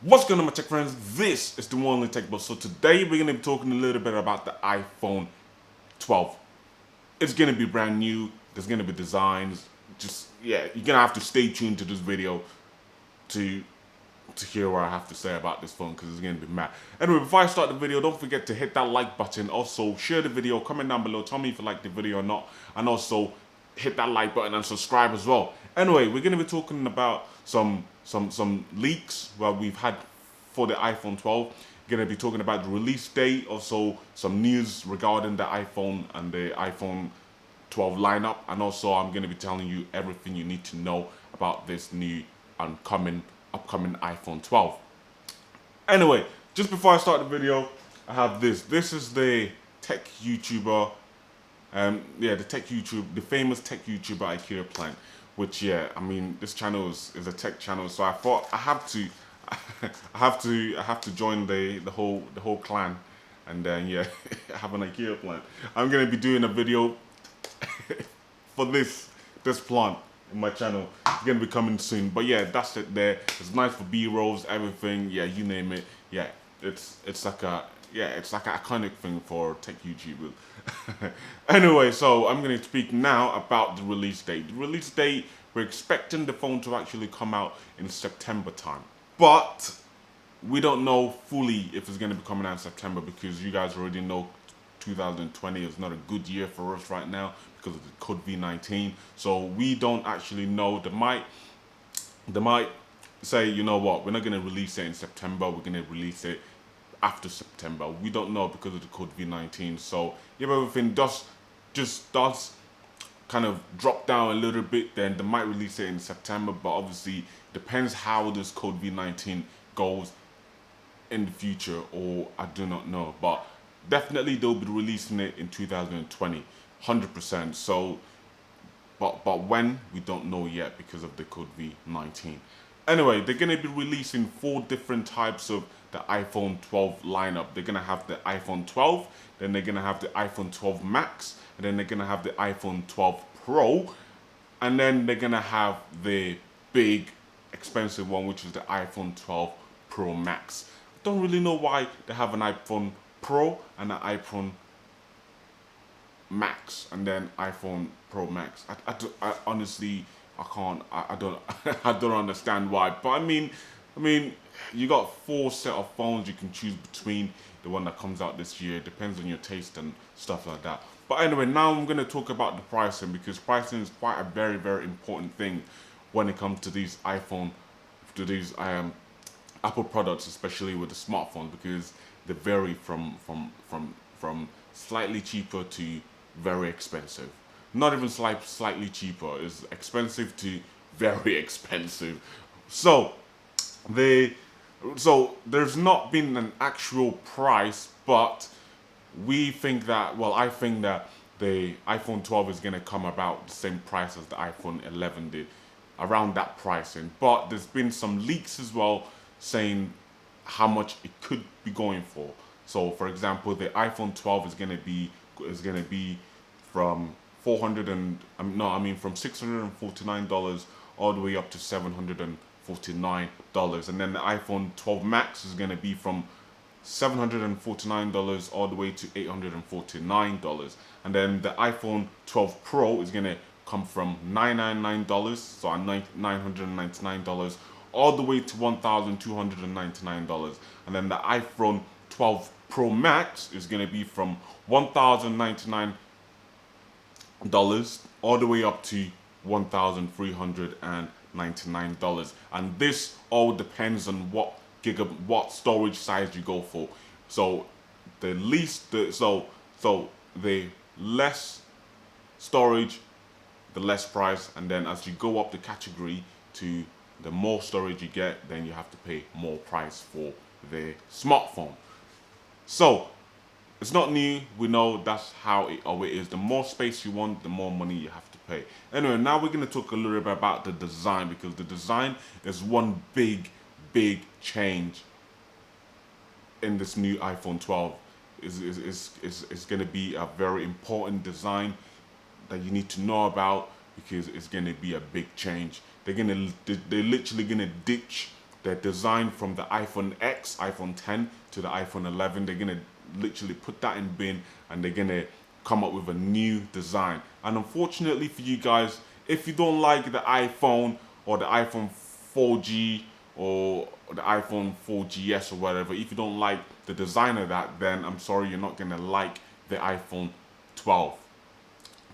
What's going on, my tech friends? This is the one only tech boss. So today we're going to be talking a little bit about the iPhone 12. It's going to be brand new. There's going to be designs. You're going to have to stay tuned to this video to hear what I have to say about this phone because it's going to be mad. Anyway, before I start the video, don't forget to hit that like button. Also, share the video, comment down below, tell me if you like the video or not, and also hit that like button and subscribe as well. Anyway, we're going to be talking about some leaks we've had for the iPhone 12. We're going to be talking about the release date, also some news regarding the iPhone and the iPhone 12 lineup, and also I'm going to be telling you everything you need to know about this new and upcoming iPhone 12. Anyway, just before I start the video, I have this. This is the tech YouTuber, the famous tech YouTuber IKEA Plant. Which, I mean, this channel is a tech channel, so I thought I have to, I have to join the whole clan, and then have an IKEA plant. I'm gonna be doing a video for this plant in my channel. It's gonna be coming soon. But yeah, that's it there. It's nice for B-rolls, everything. Yeah, you name it. Yeah, it's like an iconic thing for tech YouTubers. Anyway, so I'm gonna speak now about the release date. The release date, we're expecting the phone to actually come out in September time. But we don't know fully if it's gonna be coming out in September because you guys already know 2020 is not a good year for us right now because of the COVID-19. So we don't actually know. They might say, you know what, we're not going to release it in September. We're going to release it after September. We don't know because of the COVID-19. So if everything does kind of drop down a little bit, then they might release it in September. But obviously, depends how this COVID-19 goes in the future, or I do not know. But definitely they'll be releasing it in 2020, 100%. So, but when, we don't know yet because of the COVID-19. Anyway, they're gonna be releasing 4 different types of the iPhone 12 lineup. They're gonna have the iPhone 12, then they're gonna have the iPhone 12 Max, and then they're gonna have the iPhone 12 Pro, and then they're gonna have the big expensive one, which is the iPhone 12 Pro Max. Don't really know why they have an iPhone Pro and an iPhone Max and then iPhone Pro Max. I honestly, I can't, I don't, I don't understand why. But I mean, you got 4 set of phones you can choose between. The one that comes out this year, it depends on your taste and stuff like that. But anyway, now I'm gonna talk about the pricing because pricing is quite a very, very important thing when it comes to these Apple products, especially with the smartphones, because they vary from slightly cheaper to very expensive. Not even slightly cheaper. It's expensive to very expensive. So there's not been an actual price, but I think that the iPhone 12 is going to come about the same price as the iPhone 11 did, around that pricing. But there's been some leaks as well saying how much it could be going for. So, for example, the iPhone 12 is going to be from from $649 all the way up to $749, and then the iPhone 12 Max is going to be from $749 all the way to $849, and then the iPhone 12 Pro is going to come from $999, so $999, all the way to $1,299, and then the iPhone 12 Pro Max is going to be from $1,099 all the way up to $1,399, and this all depends on what storage size you go for. So the less storage, the less price, and then as you go up the category to the more storage you get, then you have to pay more price for the smartphone. So it's not new. We know that's how it is. The more space you want, the more money you have to pay. Anyway, now we're going to talk a little bit about the design, because the design is one big change in this new iPhone 12. Is going to be a very important design that you need to know about, because it's going to be a big change. They're literally going to ditch They're designed from the iPhone X, iPhone 10 to the iPhone 11. They're gonna literally put that in bin, and they're gonna come up with a new design. And unfortunately for you guys, if you don't like the iPhone or the iPhone 4G or the iPhone 4GS or whatever, if you don't like the design of that, then I'm sorry, you're not gonna like the iPhone 12.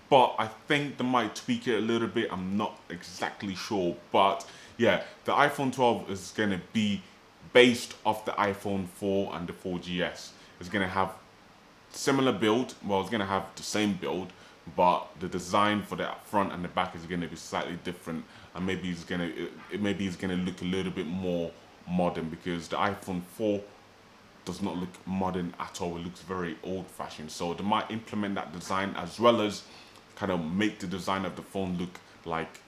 But I think they might tweak it a little bit. I'm not exactly sure, but yeah, the iPhone 12 is gonna be based off the iPhone 4 and the 4GS. It's gonna have similar build. Well, it's gonna have the same build, but the design for the front and the back is gonna be slightly different, and maybe it's gonna look a little bit more modern, because the iPhone 4 does not look modern at all. It looks very old-fashioned. So they might implement that design, as well as kind of make the design of the phone look like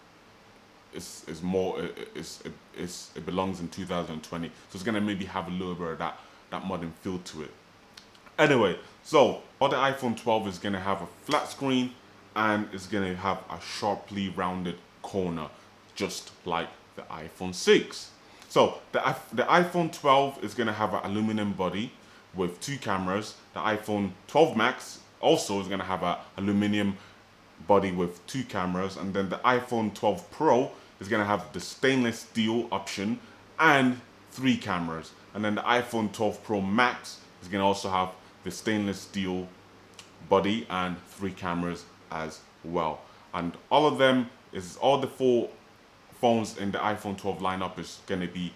it belongs in 2020. So it's gonna maybe have a little bit of that modern feel to it. Anyway, so all the iPhone 12 is gonna have a flat screen, and it's gonna have a sharply rounded corner, just like the iPhone 6. So the iPhone 12 is gonna have an aluminum body with two cameras. The iPhone 12 Max also is gonna have an aluminum body with two cameras, and then the iPhone 12 Pro is gonna have the stainless steel option and three cameras, and then the iPhone 12 Pro Max is gonna also have the stainless steel body and three cameras as well. And all the four phones in the iPhone 12 lineup is gonna be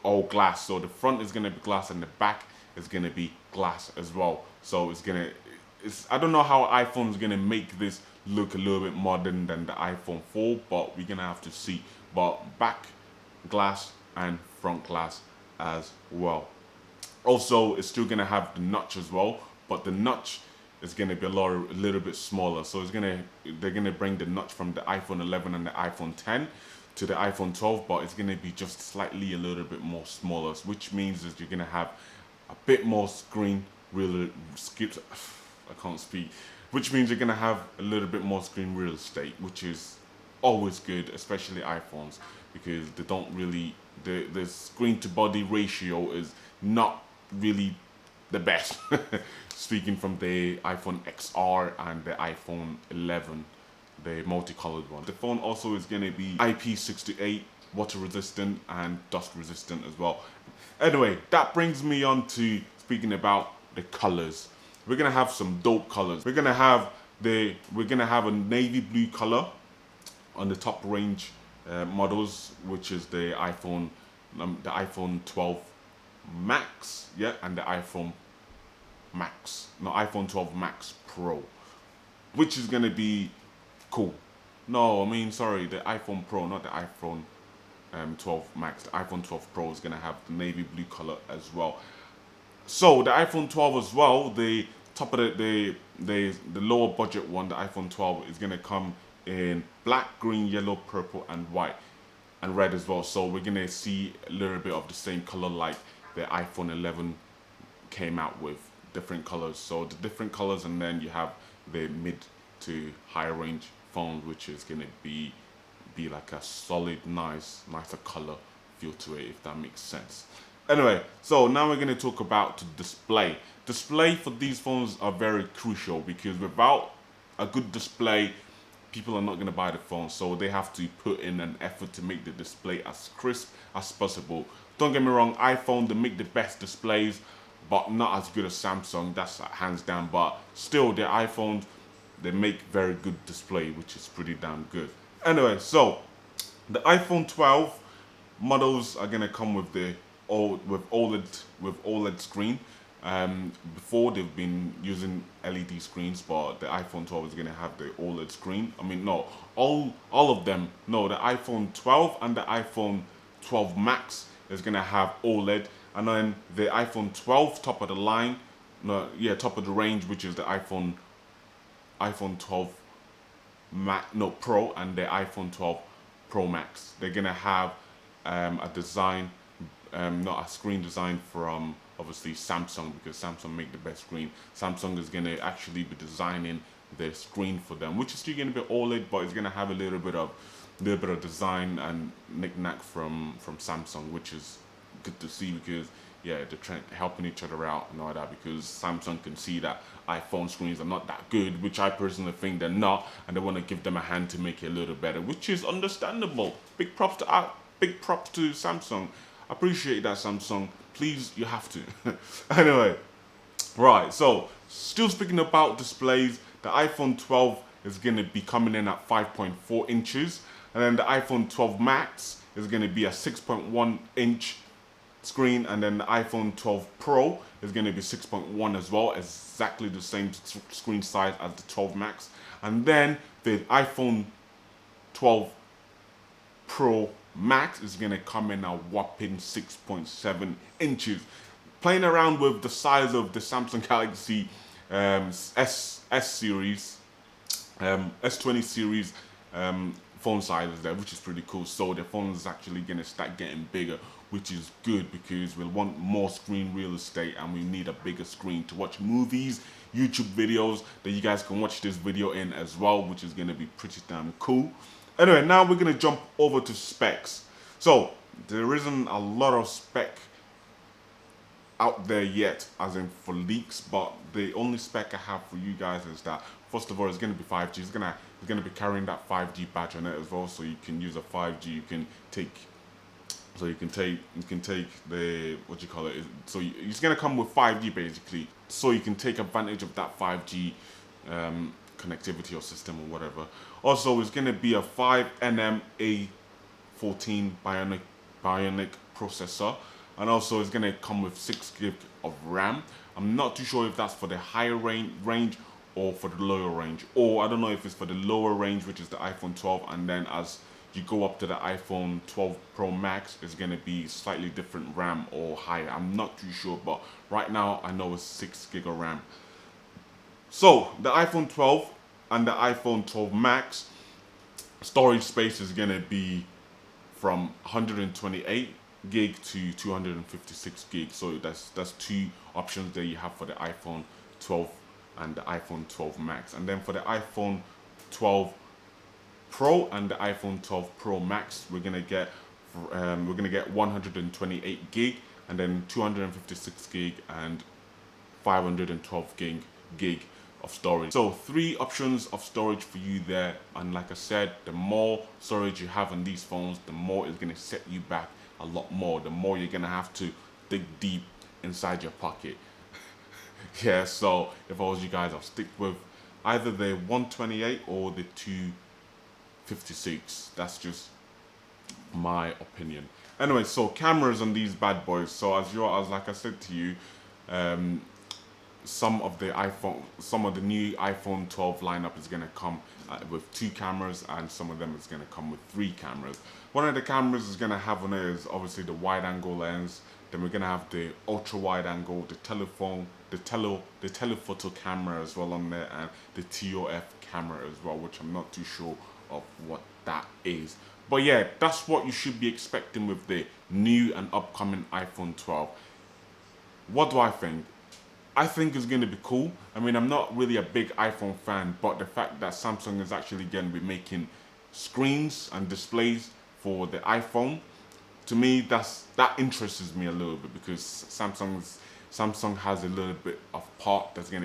all glass. So the front is gonna be glass, and the back is gonna be glass as well. So I don't know how iPhone is gonna make this look a little bit modern than the iPhone 4, but we're gonna have to see. But back glass and front glass as well. Also, it's still gonna have the notch as well, but the notch is gonna be a little bit smaller. So they're gonna bring the notch from the iPhone 11 and the iPhone 10 to the iPhone 12, but it's gonna be just slightly a little bit more smaller, which means that you're gonna have a bit more screen real skips. I can't speak. Which means you're gonna have a little bit more screen real estate, which is always good, especially iPhones, because they don't really the screen to body ratio is not really the best. Speaking from the iPhone XR and the iPhone 11, the multicolored one. The phone also is gonna be IP68, water resistant and dust resistant as well. Anyway, that brings me on to speaking about the colors. We're gonna have some dope colors. We're gonna have a navy blue color on the top range models, which is the iPhone 12 Max, yeah, and the iPhone 12 Max Pro, which is gonna be cool. No, I mean, sorry, the iPhone Pro, not the iPhone 12 Max. The iPhone 12 Pro is gonna have the navy blue color as well. So the iPhone 12 as well, the top of the lower budget one, the iPhone 12 is gonna come in black, green, yellow, purple, and white, and red as well. So we're gonna see a little bit of the same color like the iPhone 11 came out with, different colors. So the different colors, and then you have the mid to higher range phone, which is gonna be like a solid, nicer color feel to it, if that makes sense. Anyway, so now we're going to talk about the display. Display for these phones are very crucial, because without a good display, people are not going to buy the phone. So they have to put in an effort to make the display as crisp as possible. Don't get me wrong, iPhone, they make the best displays, but not as good as Samsung. That's hands down. But still, the iPhones, they make very good display, which is pretty damn good. Anyway, so the iPhone 12 models are going to come with OLED screen. Before they've been using LED screens, but the iPhone 12 is gonna have the OLED screen. I mean, no, all of them. No, the iPhone 12 and the iPhone 12 Max is gonna have OLED, and then the iPhone 12 top of the line, top of the range, which is the iPhone 12 Pro and the iPhone 12 Pro Max. They're gonna have a design. Not a screen design from obviously Samsung, because Samsung make the best screen. Samsung is going to actually be designing the screen for them, which is still going to be OLED, but it's going to have a little bit of little bit of design and knick-knack from Samsung, which is good to see because yeah, they're helping each other out and all that, because Samsung can see that iPhone screens are not that good, which I personally think they're not, and they want to give them a hand to make it a little better, which is understandable. Big props to Samsung. Appreciate that, Samsung. Please, you have to. Anyway, right. So, still speaking about displays, the iPhone 12 is going to be coming in at 5.4 inches, and then the iPhone 12 Max is going to be a 6.1 inch screen, and then the iPhone 12 Pro is going to be 6.1 as well, exactly the same screen size as the 12 Max. And then the iPhone 12 Pro Max is going to come in a whopping 6.7 inches. Playing around with the size of the Samsung Galaxy S series, S20 series phone sizes there, which is pretty cool. So the phone is actually going to start getting bigger, which is good because we'll want more screen real estate and we need a bigger screen to watch movies, YouTube videos that you guys can watch this video in as well, which is going to be pretty damn cool. Anyway, now we're going to jump over to specs. So there isn't a lot of spec out there yet, as in for leaks, but the only spec I have for you guys is that first of all, it's going to be 5G. It's going to be carrying that 5G batch on it as well, so you can use a 5G. You can take the, what you call it, so it's going to come with 5G basically, so you can take advantage of that 5G connectivity or system or whatever. Also, it's going to be a 5nm A14 bionic processor, and also it's going to come with 6 GB of RAM. I'm not too sure if that's for the higher range or for the lower range, or I don't know if it's for the lower range, which is the iPhone 12, and then as you go up to the iPhone 12 Pro Max, it's going to be slightly different RAM or higher. I'm not too sure, but right now I know it's 6 GB of RAM. So the iPhone 12 and the iPhone 12 Max storage space is going to be from 128 gig to 256 gig. So that's two options that you have for the iPhone 12 and the iPhone 12 Max. And then for the iPhone 12 Pro and the iPhone 12 Pro Max, we're gonna get 128 gig, and then 256 gig and 512 gig of storage. So 3 options of storage for you there, and like I said, the more storage you have on these phones, the more it's gonna set you back a lot more. The more you're gonna have to dig deep inside your pocket. Yeah, so if I was you guys, I'll stick with either the 128 or the 256. That's just my opinion. Anyway, so cameras on these bad boys. So as like I said to you, some of the new iPhone 12 lineup is gonna come with 2 cameras, and some of them is gonna come with 3 cameras. One of the cameras is gonna have on it is obviously the wide angle lens. Then we're gonna have the ultra wide angle, the telephoto camera as well on there, and the TOF camera as well, which I'm not too sure of what that is. But yeah, that's what you should be expecting with the new and upcoming iPhone 12. What do I think? I think it's going to be cool. I mean, I'm not really a big iPhone fan, but the fact that Samsung is actually going to be making screens and displays for the iPhone, to me, that interests me a little bit, because Samsung has a little bit of part that it's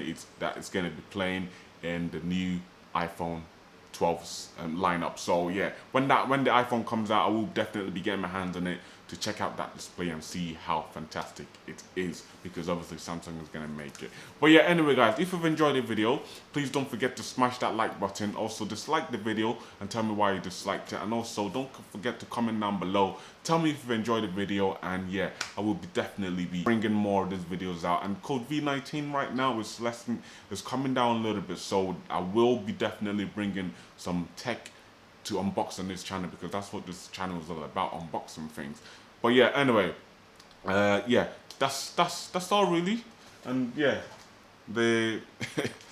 going to be playing in the new iPhone 12's lineup. So yeah, when the iPhone comes out, I will definitely be getting my hands on it to check out that display and see how fantastic it is, because obviously Samsung is going to make it. But yeah, anyway guys, if you've enjoyed the video, please don't forget to smash that like button. Also dislike the video and tell me why you disliked it, and also don't forget to comment down below, tell me if you've enjoyed the video. And yeah, I will definitely be bringing more of these videos out, and code V19 right now is coming down a little bit, so I will be definitely bringing some tech to unbox on this channel, because that's what this channel is all about, unboxing things. But yeah, anyway, yeah, that's all really. And yeah, the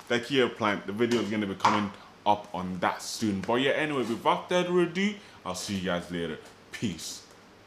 the Kia plant, the video is going to be coming up on that soon. But yeah, anyway, without further ado, I'll see you guys later. Peace.